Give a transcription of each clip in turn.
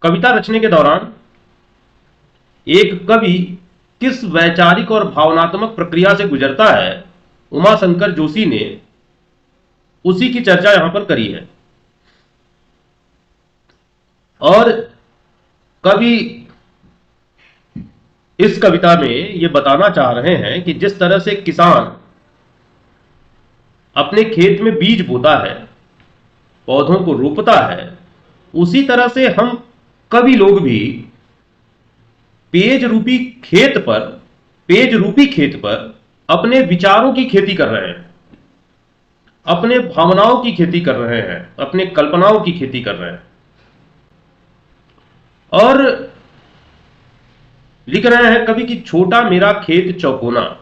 कविता रचने के दौरान एक कवि किस वैचारिक और भावनात्मक प्रक्रिया से गुजरता है, उमाशंकर जोशी ने उसी की चर्चा यहां पर करी है। और कवि इस कविता में यह बताना चाह रहे हैं कि जिस तरह से किसान अपने खेत में बीज बोता है, पौधों को रोपता है, उसी तरह से हम कवि लोग भी पेज रूपी खेत पर अपने विचारों की खेती कर रहे हैं, अपने भावनाओं की खेती कर रहे हैं, अपने कल्पनाओं की खेती कर रहे हैं। और लिख रहे हैं कवि कि छोटा मेरा खेत चौकोना।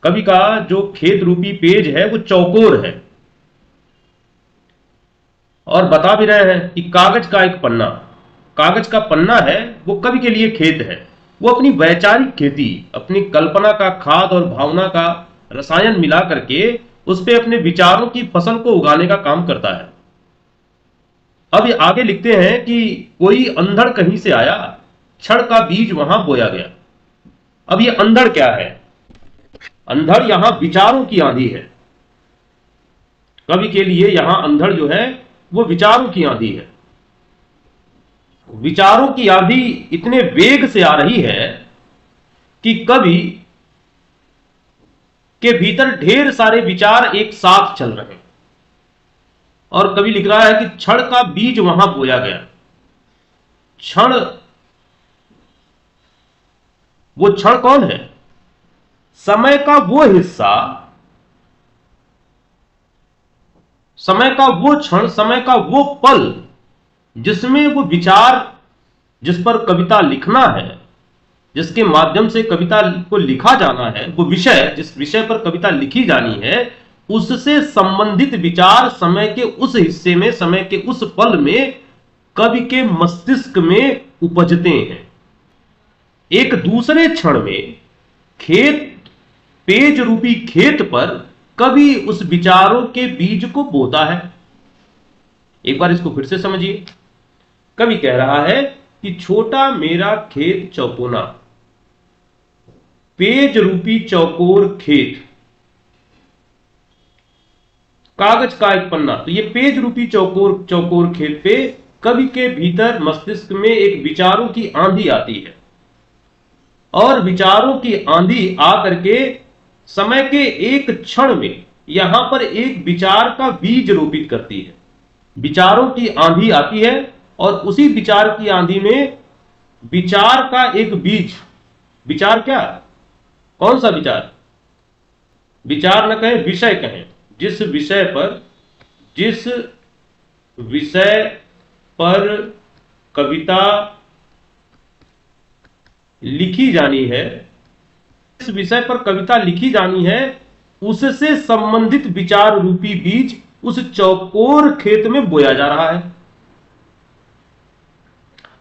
कवि का जो खेत रूपी पेज है वो चौकोर है। और बता भी रहे हैं कि कागज का एक पन्ना, कागज का पन्ना है वो कवि के लिए खेत है। वो अपनी वैचारिक खेती, अपनी कल्पना का खाद और भावना का रसायन मिला करके उस पे अपने विचारों की फसल को उगाने का काम करता है। अब ये आगे लिखते हैं कि कोई अंधड़ कहीं से आया, क्षण का बीज वहां बोया गया। अब ये अंधड़ क्या है? अंधड़ यहां विचारों की आंधी है। कवि के लिए यहां अंधड़ जो है वो विचारों की आंधी है। विचारों की आंधी इतने वेग से आ रही है कि कवि के भीतर ढेर सारे विचार एक साथ चल रहे हैं। और कवि लिख रहा है कि क्षण का बीज वहां बोया गया। क्षण, वो क्षण कौन है? समय का वो हिस्सा, समय का वो क्षण, समय का वो पल जिसमें वो विचार, जिस पर कविता लिखना है, जिसके माध्यम से कविता को लिखा जाना है, वो विषय, जिस विषय पर कविता लिखी जानी है, उससे संबंधित विचार समय के उस हिस्से में, समय के उस पल में कवि के मस्तिष्क में उपजते हैं। एक दूसरे क्षण में खेत, पेज रूपी खेत पर कवि उस विचारों के बीज को बोता है। एक बार इसको फिर से समझिए। कवि कह रहा है कि छोटा मेरा खेत चौकोना, पेज रूपी चौकोर खेत, कागज का एक पन्ना। तो ये पेज रूपी चौकोर खेत पे कवि के भीतर मस्तिष्क में एक विचारों की आंधी आती है। और विचारों की आंधी आकर के समय के एक क्षण में यहां पर एक विचार का बीज रोपित करती है। विचारों की आंधी आती है और उसी विचार की आंधी में विचार का एक बीज, विचार क्या, कौन सा विचार? विचार न कहें, विषय कहें। जिस विषय पर कविता लिखी जानी है, जिस विषय पर कविता लिखी जानी है, उससे संबंधित विचार रूपी बीज उस चौकोर खेत में बोया जा रहा है।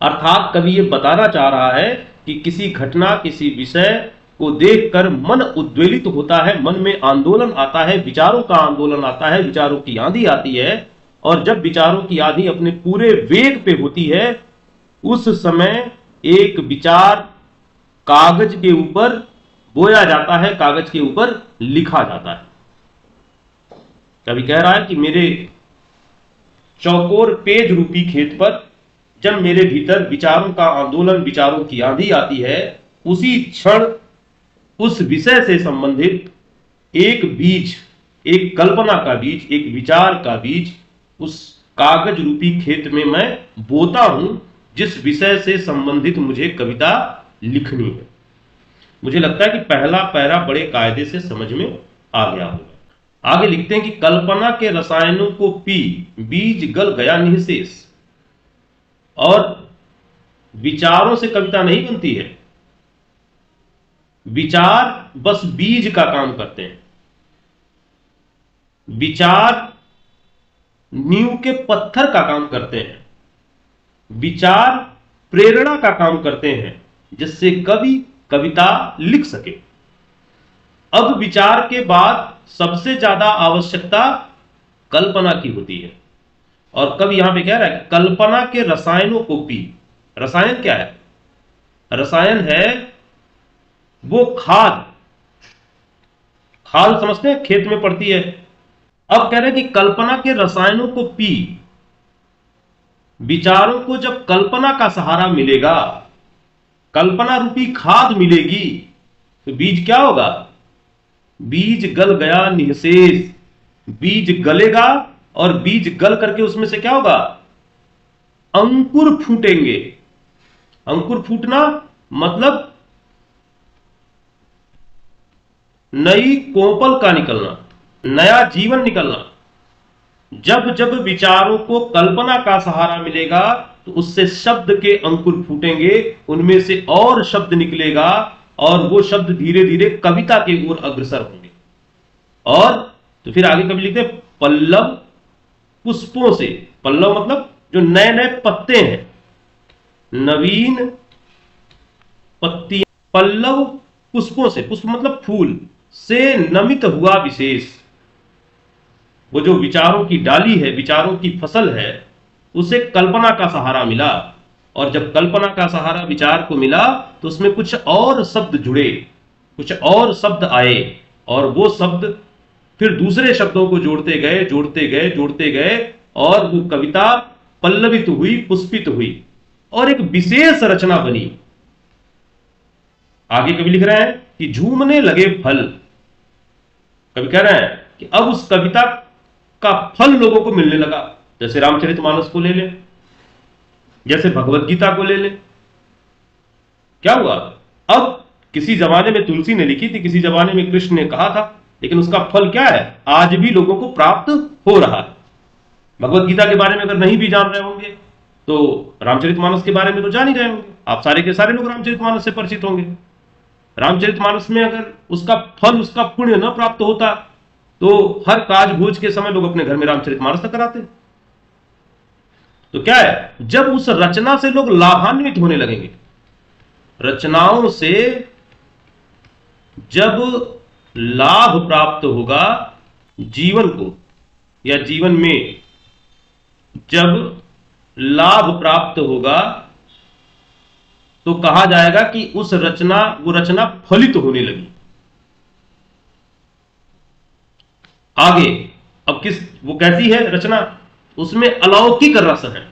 अर्थात कवि यह बताना चाह रहा है कि किसी घटना, किसी विषय को देखकर मन उद्वेलित होता है, मन में आंदोलन आता है, विचारों का आंदोलन आता है, विचारों की आंधी आती है। और जब विचारों की आंधी अपने पूरे वेग पे होती है, उस समय एक विचार कागज के ऊपर बोया जाता है, कागज के ऊपर लिखा जाता है। कवि कह रहा है कि मेरे चौकोर पेज रूपी खेत पर जब मेरे भीतर विचारों का आंदोलन, विचारों की आंधी आती है, उसी क्षण उस विषय से संबंधित एक बीज, एक कल्पना का बीज, एक विचार का बीज उस कागज रूपी खेत में मैं बोता हूं, जिस विषय से संबंधित मुझे कविता लिखनी है। मुझे लगता है कि पहला पैरा बड़े कायदे से समझ में आ गया होगा। आगे लिखते हैं कि कल्पना के रसायनों को पी बीज गल गया निःशेष। और विचारों से कविता नहीं बनती है, विचार बस बीज का काम करते हैं। विचार नींव के पत्थर का काम करते हैं। विचार प्रेरणा का काम करते हैं, जिससे कवि कविता लिख सके। अब विचार के बाद सबसे ज्यादा आवश्यकता कल्पना की होती है। और कवि यहां पे कह रहा है कि कल्पना के रसायनों को पी। रसायन क्या है? रसायन है वो खाद। खाद समझते हैं, खेत में पड़ती है। अब कह रहे हैं कि कल्पना के रसायनों को पी। विचारों को जब कल्पना का सहारा मिलेगा, कल्पना रूपी खाद मिलेगी, तो बीज क्या होगा? बीज गल गया निःशेष। बीज गलेगा और बीज गल करके उसमें से क्या होगा? अंकुर फूटेंगे। अंकुर फूटना मतलब नई कोपल का निकलना, नया जीवन निकलना। जब जब विचारों को कल्पना का सहारा मिलेगा तो उससे शब्द के अंकुर फूटेंगे, उनमें से और शब्द निकलेगा और वो शब्द धीरे धीरे कविता की ओर अग्रसर होंगे। और तो फिर आगे कवि लिखते हैं पल्लव पुष्पों से। पल्लव मतलब जो नए नए पत्ते हैं, नवीन पत्तियां। पल्लव पुष्पों से, पुष्प मतलब फूल से नमित हुआ विशेष। वो जो विचारों की डाली है, विचारों की फसल है, उसे कल्पना का सहारा मिला। और जब कल्पना का सहारा विचार को मिला तो उसमें कुछ और शब्द जुड़े, कुछ और शब्द आए, और वो शब्द फिर दूसरे शब्दों को जोड़ते गए, जोड़ते गए, जोड़ते गए, और वो कविता पल्लवित हुई, पुष्पित हुई और एक विशेष रचना बनी। आगे कवि लिख रहे हैं कि झूमने लगे फल। कवि कह रहे हैं कि अब उस कविता का फल लोगों को मिलने लगा। जैसे रामचरितमानस को ले लें, जैसे भगवत गीता को ले लें। क्या हुआ? अब किसी जमाने में तुलसी ने लिखी थी, किसी जमाने में कृष्ण ने कहा था, लेकिन उसका फल क्या है? आज भी लोगों को प्राप्त हो रहा है। भगवत गीता के बारे में अगर नहीं भी जान रहे होंगे तो रामचरितमानस के बारे में तो जान ही रहे होंगे। आप सारे के सारे लोग रामचरितमानस से परिचित होंगे। रामचरितमानस में अगर उसका फल, उसका पुण्य न प्राप्त होता तो हर काज भोज के समय लोग अपने घर में रामचरितमानस तक कराते। तो क्या है? जब उस रचना से लोग लाभान्वित होने लगेंगे, रचनाओं से जब लाभ प्राप्त होगा जीवन को, या जीवन में जब लाभ प्राप्त होगा, तो कहा जाएगा कि उस रचना, वो रचना फलित होने लगी। आगे अब वो कैसी है रचना? उसमें अलौकिक रस है।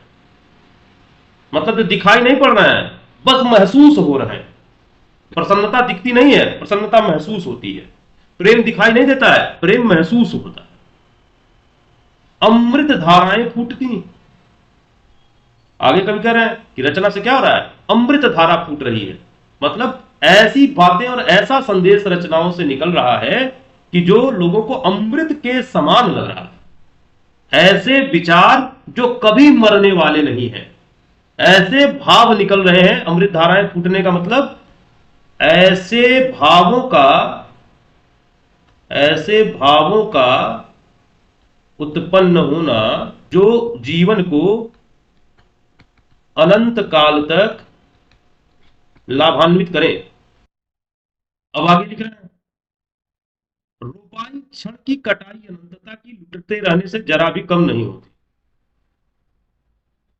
मतलब दिखाई नहीं पड़ रहा है, बस महसूस हो रहा है। प्रसन्नता दिखती नहीं है, प्रसन्नता महसूस होती है। प्रेम दिखाई नहीं देता है, प्रेम महसूस होता है। अमृत धाराएं फूटती। आगे कवि कह रहे हैं कि रचना से क्या हो रहा है? अमृत धारा फूट रही है। मतलब ऐसी बातें और ऐसा संदेश रचनाओं से निकल रहा है कि जो लोगों को अमृत के समान लग रहा है। ऐसे विचार जो कभी मरने वाले नहीं है, ऐसे भाव निकल रहे हैं। अमृत धाराएं फूटने का मतलब ऐसे भावों का उत्पन्न होना जो जीवन को अनंत काल तक लाभान्वित करें। अब आगे लिख रहे हैं, रोपाई क्षण की कटाई अनंतता की लुटते रहने से जरा भी कम नहीं होती।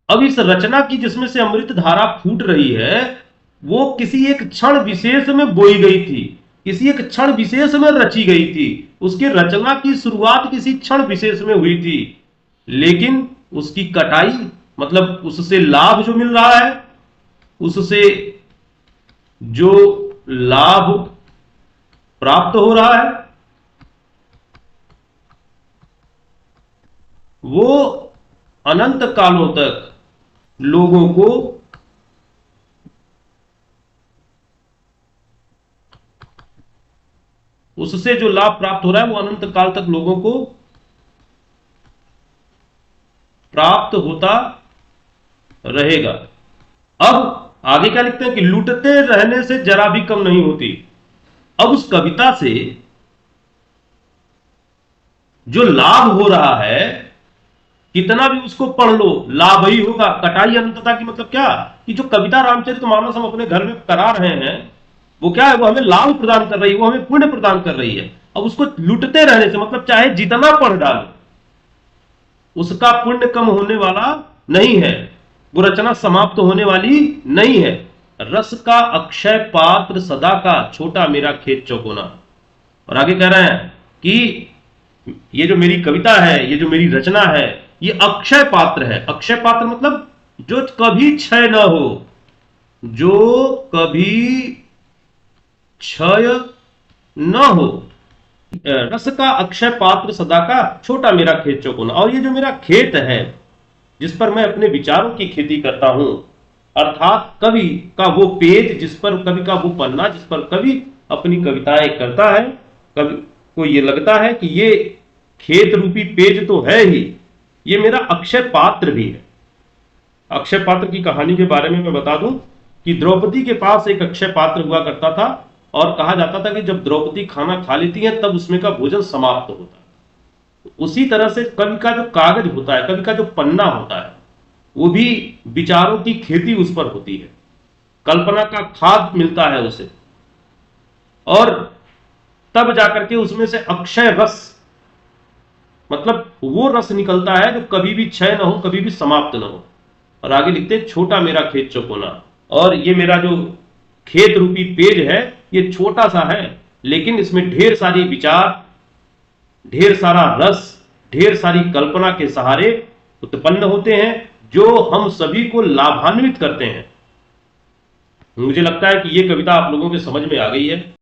अब इस रचना की जिसमें से अमृत धारा फूट रही है, वो किसी एक क्षण विशेष में बोई गई थी, किसी एक क्षण विशेष में रची गई थी। उसकी रचना की शुरुआत किसी क्षण विशेष में हुई थी, लेकिन उसकी कटाई मतलब उससे लाभ जो मिल रहा है, उससे जो लाभ प्राप्त हो रहा है, वो अनंत कालों तक लोगों को उससे जो लाभ प्राप्त हो रहा है वो अनंत काल तक लोगों को प्राप्त होता रहेगा। अब आगे क्या लिखते हैं कि लूटते रहने से जरा भी कम नहीं होती। अब उस कविता से जो लाभ हो रहा है, कितना भी उसको पढ़ लो लाभ ही होगा। कटाई अनंतता की मतलब क्या? कि जो कविता रामचरितमानस हम अपने घर में करा रहे हैं, वो क्या है? वो हमें लाभ प्रदान कर रही है, वो हमें पुण्य प्रदान कर रही है। अब उसको लुटते रहने से मतलब चाहे जितना पढ़ डालो, उसका पुण्य कम होने वाला नहीं है, वो रचना समाप्त होने वाली नहीं है। रस का अक्षय पात्र सदा का, छोटा मेरा खेत चौकोना। और आगे कह रहे हैं कि ये जो मेरी कविता है, ये जो मेरी रचना है, ये अक्षय पात्र है। अक्षय पात्र मतलब जो कभी क्षय न हो, जो कभी क्षय न हो। रस का अक्षय पात्र सदा का, छोटा मेरा खेत चौकोना। और ये जो मेरा खेत है जिस पर मैं अपने विचारों की खेती करता हूं, अर्थात कवि का वो पेज जिस पर, कवि का वो पन्ना जिस पर कवि अपनी कविताएं करता है, कवि को ये लगता है कि ये खेत रूपी पेज तो है ही, ये मेरा अक्षय पात्र भी है। अक्षय पात्र की कहानी के बारे में मैं बता दूं कि द्रौपदी के पास एक अक्षय पात्र हुआ करता था, और कहा जाता था कि जब द्रौपदी खाना खा लेती है तब उसमें का भोजन समाप्त होता है। उसी तरह से कवि का जो कागज होता है, कवि का जो पन्ना होता है, वो भी विचारों की खेती उस पर होती है, कल्पना का खाद मिलता है उसे, और तब जाकर के उसमें से अक्षय रस, मतलब वो रस निकलता है जो कभी भी क्षय न हो, कभी भी समाप्त न हो। और आगे लिखते हैं, छोटा मेरा खेत चौकोना। और ये मेरा जो खेत रूपी पेज है, ये छोटा सा है, लेकिन इसमें ढेर सारी विचार, ढेर सारा रस, ढेर सारी कल्पना के सहारे उत्पन्न होते हैं, जो हम सभी को लाभान्वित करते हैं। मुझे लगता है कि ये कविता आप लोगों के समझ में आ गई है।